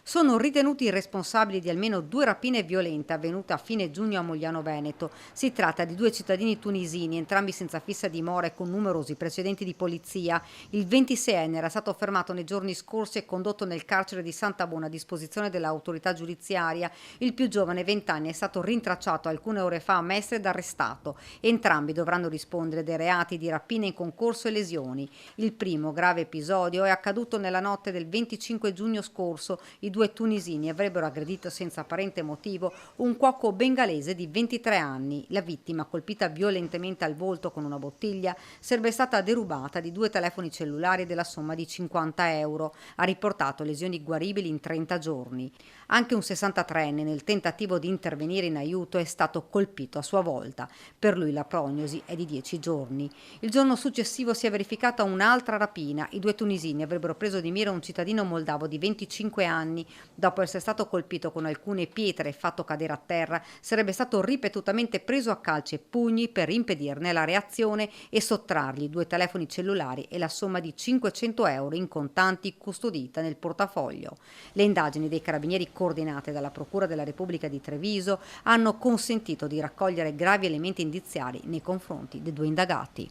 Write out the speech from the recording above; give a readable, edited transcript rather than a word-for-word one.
Sono ritenuti responsabili di almeno 2 rapine violente avvenute a fine giugno a Mogliano Veneto. Si tratta di 2 cittadini tunisini, entrambi senza fissa dimora e con numerosi precedenti di polizia. Il 26enne era stato fermato nei giorni scorsi e condotto nel carcere di Santabona a disposizione dell'autorità giudiziaria. Il più giovane, 20 anni, è stato rintracciato alcune ore fa a Mestre ed arrestato. Entrambi dovranno rispondere dei reati di rapina in concorso e lesioni. Il primo grave episodio è accaduto nella notte del 25 giugno scorso. I 2 tunisini avrebbero aggredito senza apparente motivo un cuoco bengalese di 23 anni. La vittima, colpita violentemente al volto con una bottiglia, sarebbe stata derubata di 2 telefoni cellulari e della somma di 50 euro. Ha riportato lesioni guaribili in 30 giorni. Anche un 63enne, nel tentativo di intervenire in aiuto, è stato colpito a sua volta. Per lui la prognosi è di 10 giorni. Il giorno successivo si è verificata un'altra rapina. I 2 tunisini avrebbero preso di mira un cittadino moldavo di 25 anni. Dopo essere stato colpito con alcune pietre e fatto cadere a terra, sarebbe stato ripetutamente preso a calci e pugni per impedirne la reazione e sottrargli 2 telefoni cellulari e la somma di 500 euro in contanti custodita nel portafoglio. Le indagini dei carabinieri, coordinate dalla Procura della Repubblica di Treviso, hanno consentito di raccogliere gravi elementi indiziari nei confronti dei 2 indagati.